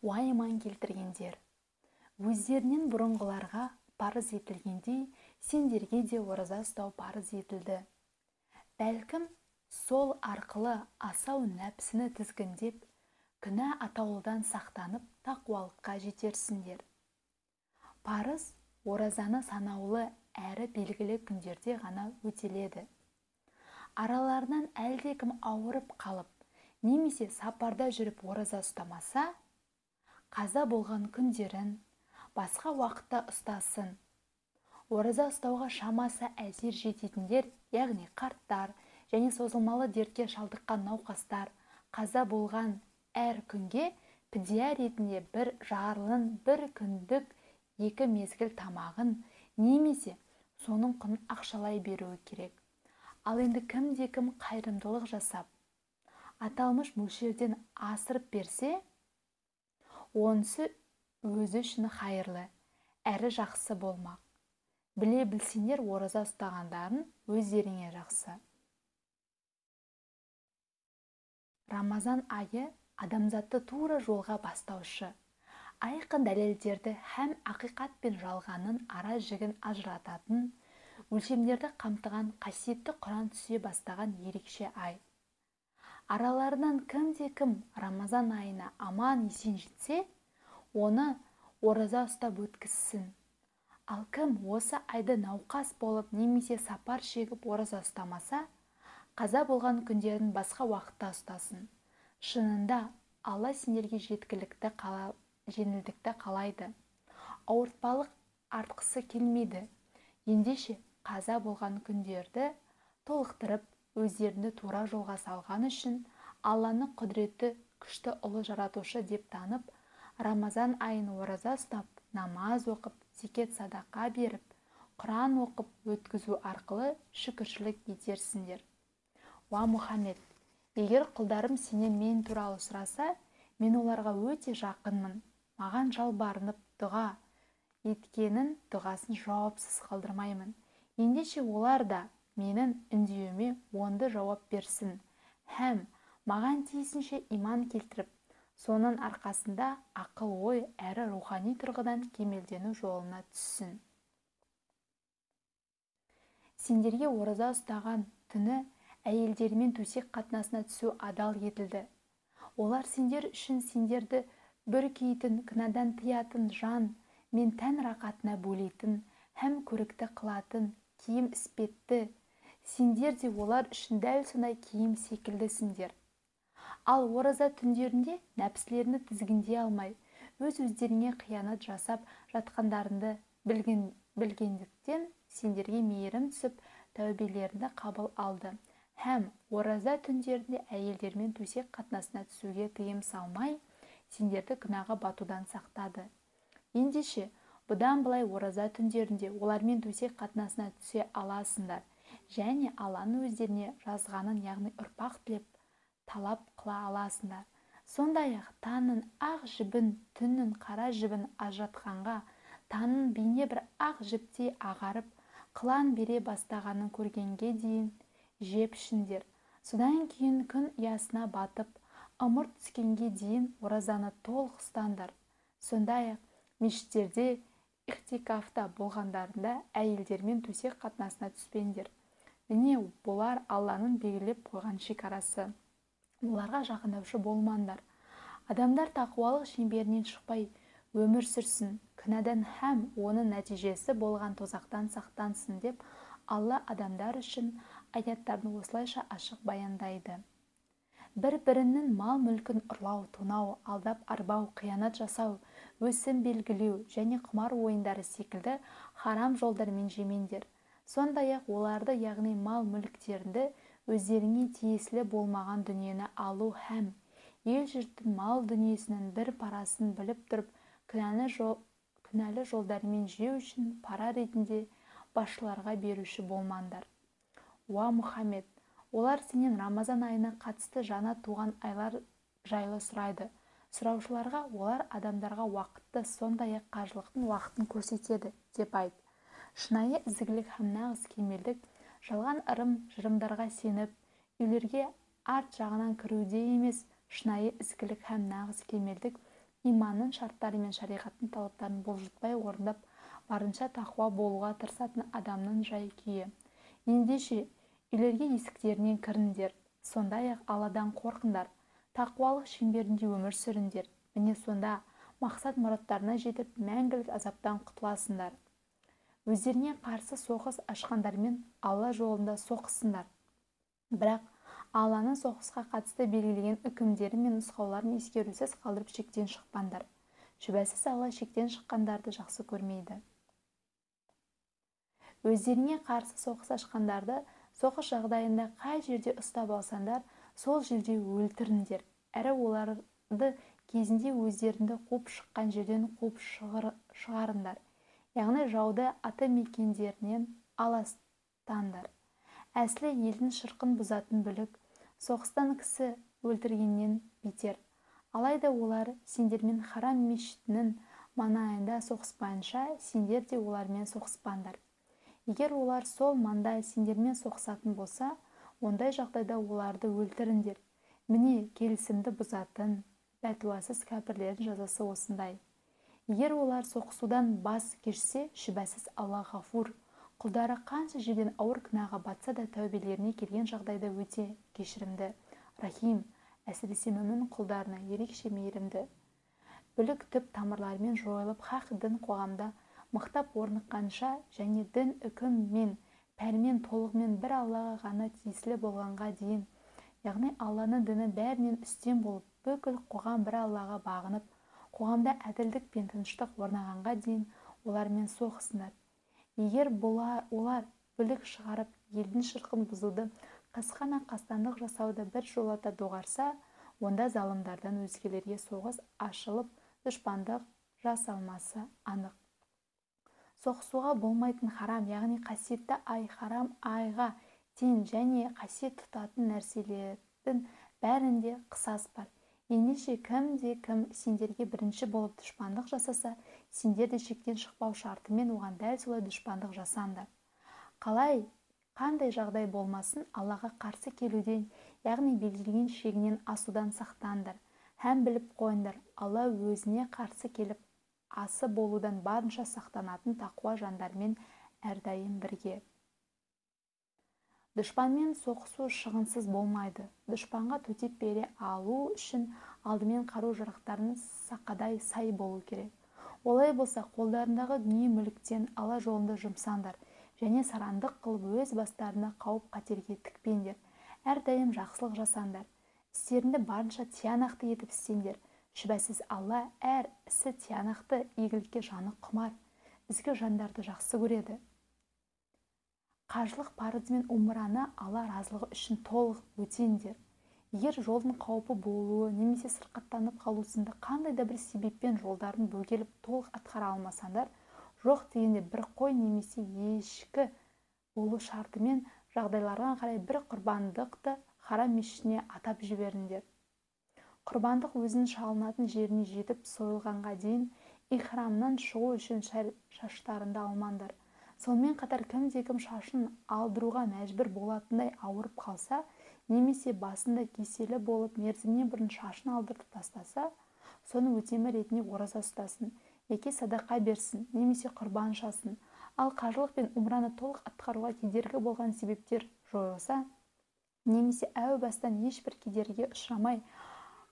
уайыман келтіргендер. Өздерінен бұрынғыларға парыз етілгендей, сендерге де ораза ұстау парыз етілді. Бәлкім, сол арқылы асау нәпсіні тізгіндеп, күнә атаулыдан сақтанып, тақуалыққа жетерсіңдер. Парыз оразаны санаулы әрі белгілі күндерде ғана өтеледі. Араларынан әлдекім ауырып қалып, немесе сапарда жүріп ораза ұстамаса, қаза болған күндерін басқа уақытта ұстасын. Ораза ұстауға шамасы әзер жететіндер, яғни қарттар және созылмалы дертке шалдыққан науқастар қаза болған әр күнге пидия ретінде бір жарлының бір күндік 2 мезгіл тамағын немесе соның құнын ақшалай беруі керек. Ал енді кімде-кім қайырымдылық жасап, аталмыш мөлшерден асырып берсе, онысы өзі үшін хайырлы, әрі жақсы болмақ. Біле білсеңдер, ораза ұстағандарын өздеріңе жақсы. Рамазан айы адамзатты тура жолға бастаушы. Айқын дәлелдерді һәм ақиқат пен жалғанның ара жігін ажырататын, өлшемдерді қамтыған қасиетті Құран түсе бастаған ерекше ай. Араларынан кімде-кім Рамазан айына аман есен жетсе, оны ораза ұстап өткізсін. Ал кім осы айды науқас болып немесе сапар шегіп ораза ұстамаса, қаза болған күндерін басқа уақытта ұстасын. Шынында Алла сендерге жеңілдікті қалайды. Ауыртпалық артқысы келмейді. Ендеше қаза болған күндерді толықтырып, өздерінде тура жолға салған үшін Алланы құдіретті, күшті ұлы жаратушы деп танып, Рамазан айын ораза ұстап, намаз оқып, зекет садақа беріп, Құран оқып өткізу арқылы шүкіршілік етерсіңдер. Уа Мұхаммед, егер құлдарым сенен мен туралы сұраса, мен оларға өте жақынмын. Маған жалбарынып дұға еткенін дұғасын жауапсыз қалдырмаймын. Ендеше олар да менің үндеуіме оңды жауап берсін. Һәм маған тиісінше иман келтіріп, соның арқасында ақыл ой әрі рухани тұрғыдан кемелдену жолына түссін. Сендерге ораза ұстаған түні әйелдермен төсек қатынасына түсу адал етілді. Олар сендер үшін сендерді бүркейтін, күнәдан тыятын жан мен тән рақатына бөлейтін һәм көрікті қылатын киім іспетті. Сендер де олар үшін дәл сондай киім секілдісіңдер. Ал ораза түндерінде нәпсілеріні тізгіндей алмай, өз-өздеріңе қиянат жасап жатқандарыңды білгендіктен сендерге мейірім түсіп, тәубелеріңді қабыл алды. Һәм ораза түндерінде әйелдермен төсек қатынасына түсуге тыйым салмай, сендерді күнәға батудан сақтады. Ендеше, бұдан былай ораза түндерінде олармен төсек қатынасына түсе аласыңдар, және Алланың өздеріне жазғанын, яғни ұрпақ тілеп, талап қыла аласыңдар. Сондай-ақ таңның ақ жібін, түннің қара жібін ажыратқанға, таңның бейне бір ақ жіптей ағарып, қылаң бере бастағанын көргенге дейін жеп ішіңдер. Содан кейін күн ұясына батып, ымырт түскенге дейін оразаны толық ұстаңдар. Сондай-ақ мешіттерде ихтикафта болғандарында әйелдермен төсек қатынасына түспеңдер. Міне бұлар Алланың белгілеп қойған шекарасы. Оларға жақындаушы болмаңдар. Адамдар тақуалық шеңберінен шықпай өмір сүрсін, күнәдан һәм оның нәтижесі болған тозақтан сақтансын деп Алла адамдар үшін аяттарын осылайша ашық баяндайды. Бір-бірінің мал-мүлкін ұрлау, тонау, алдап арбау, қиянат жасау, өсім белгілеу және құмар ойындары секілді харам жолдармен жемеңдер. Сондай-ақ оларды, яғни мал-мүліктерді өздеріңе тиесілі болмаған дүниені алу һәм ел-жұрттың мал дүниесінің бір парасын біліп тұрып, күнәлі жолдармен жеу үшін пара ретінде басшыларға беруші болмаңдар. Уа Мұхаммед, олар сенен Рамазан айына қатысты жаңа туған айлар жайлы сұрайды. Сұраушыларға олар адамдарға уақытты, сондай-ақ қажылықтың уақытын көрсетеді деп айт. Шынайы ізгілік һәм нағыз кемелдік жалған ырым-жырымдарға сеніп, үйлерге арт жағынан кіруде емес, шынайы ізгілік һәм нағыз кемелдік иманның шарттары мен шариғаттың талаптарын бұлжытпай орындап, барынша тақуа болуға тырысатын адамның жай-күйі. Ендеше, үйлерге есіктерінен кіріңдер, сондай-ақ Алладан қорқыңдар, тақуалық шеңберінде өмір сүріңдер. Міне сонда мақсат-мұраттарына жетіп, мәңгілік азаптан құтыласыңдар. Өздеріне қарсы соғыс ашқандармен Алла жолында соғысыңдар. Бірақ Алланың соғысқа қатысты белгілеген үкімдері мен нұсқауларын ескерусіз қалдырып шектен шықпаңдар. Шүбәсіз Алла шектен шыққандарды жақсы көрмейді. Өздеріне қарсы соғыс ашқандарды соғыс жағдайында қай жерде ұстап алсаңдар, сол жерде өлтіріңдер. Әрі оларды кезінде өздеріңді қуып шыққан жерден қуып шығарыңдар. Яғни жауды аты мекендерінен аластаңдар. Әсілі елдің шырқын бұзатын бүлік, соғыстан кісі өлтіргеннен бетер. Алайда олар сендермен харам мешітінің маңайында соғыспайынша, сендер де олармен соғыспаңдар. Егер олар сол маңда сендермен соғысатын болса, ондай жағдайда оларды өлтіріңдер. Міне келісімді бұзатын, бәтуасыз кәпірлердің жазасы осындай. Егер олар соғысудан бас кешсе, шүбәсіз Алла ғафур. Құлдары қанша жерден ауыр күнәға батса да тәубелеріне келген жағдайда өте кешірімді, рахим, әсіресе мүмін құлдарына ерекше мейірімді. Бүлік түп тамырларымен жойылып, хақ дін қоғамда мықтап орныққанша және дін үкім мен пәрмен толығымен бір Аллаға ғана тиесілі болғанға дейін, яғни Алланың діні бәрінен үстем болып, бүкіл қоғам бір Аллаға бағынып, қоғамда әділдік пен тыныштық орнағанға дейін олармен соғысыңдар. Егер олар бүлік шығарып, елдің шырқын бұзуды, қасқана қастандық жасауды бір жолата доғарса, онда залымдардан өзгелерге соғыс ашылып, дұшпандық жасалмасы анық. Соғысуға болмайтын харам, яғни қасиетті ай харам айға тең және қасиет тұтатын нәрселердің бәрінде қысас бар. Ендеше кім сендерге бірінші болып дұшпандық жасаса, сендер де шектен шықпау шартымен оған дәл солай дұшпандық жасаңдар. Қандай жағдай болмасын, Аллаға қарсы келуден, яғни белгілеген шегінен асудан сақтаңдар. Һәм біліп қойыңдар, Алла өзіне қарсы келіп, асы болудан барынша сақтанатын тақуа жандармен әрдайым бірге. Дұшпанмен соғысу шығынсыз болмайды. Дұшпанға төтеп бере алу үшін алдымен қару-жарақтарын сақадай сай болу керек. Олай болса, қолдарындағы дүние мүліктен Алла жолында жұмсаңдар және сарандық қылып өз бастарына қауіп-қатерге тікпеңдер. Әрдайым жақсылық жасаңдар. Істеріңді барынша тиянақты етіп істеңдер. Шүбәсіз Алла әр ісі тиянақты, игілікке жаны құмар, ізгі жандарды жақсы көреді. Қажылық парызы мен умраны Алла разылығы үшін толық өтеңдер. Егер жолдың қауіпі болуы немесе сырқаттанып қалу сынды қандай да бір себеппен жолдарын бөгеліп толық атқара алмасаңдар, жоқ дегенде бір қой немесе ешкі болу шартымен жағдайларға қарай бір құрбандықты харам мешітіне атап жіберіңдер. Құрбандық өзінің шалынатын жеріне жетіп сойылғанға дейін ихрамнан шығу үшін шаштарында алмаңдар. Сонымен қатар кім шашын алдыруға мәжбүр болатындай ауырып қалса, немесе басында кеселі болып мерзімнен бұрын шашын алдырып тастаса, соны өтемі ретінде ораза ұстасын, яки садақа берсін, немесе құрбан шасын. Ал қажылық пен умраны толық атқаруға кедергі болған себептер жойылса, немесе әу бастан ешбір кедергіге ұшырамай,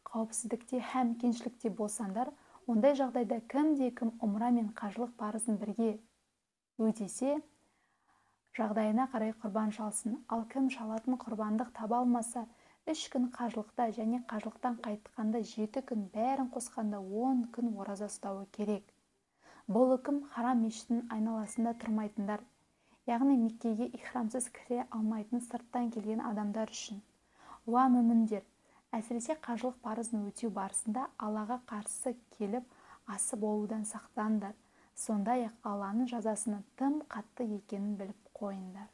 қауіпсіздікте һәм кеңшілікте болсаңдар, ондай жағдайда кім умра мен қажылық парызын бірге өтесе, жағдайына қарай құрбан шалсын. Ал кім шалатын құрбандық таба алмаса, 3 күн қажылықта және қажылықтан қайтқанда 7 күн, бәрін қосқанда 10 күн ораза ұстауы керек. Бұл үкім харам мешітінің айналасында тұрмайтындар, яғни Меккеге ихрамсыз кіре алмайтын сырттан келген адамдар үшін. Уа мүміндер, әсіресе қажылық парызын өтеу барысында Аллаға қарсы келіп, асы болудан сақтаңдар. Сондай-ақ Алланың жазасының тым қатты екенін біліп қойыңдар.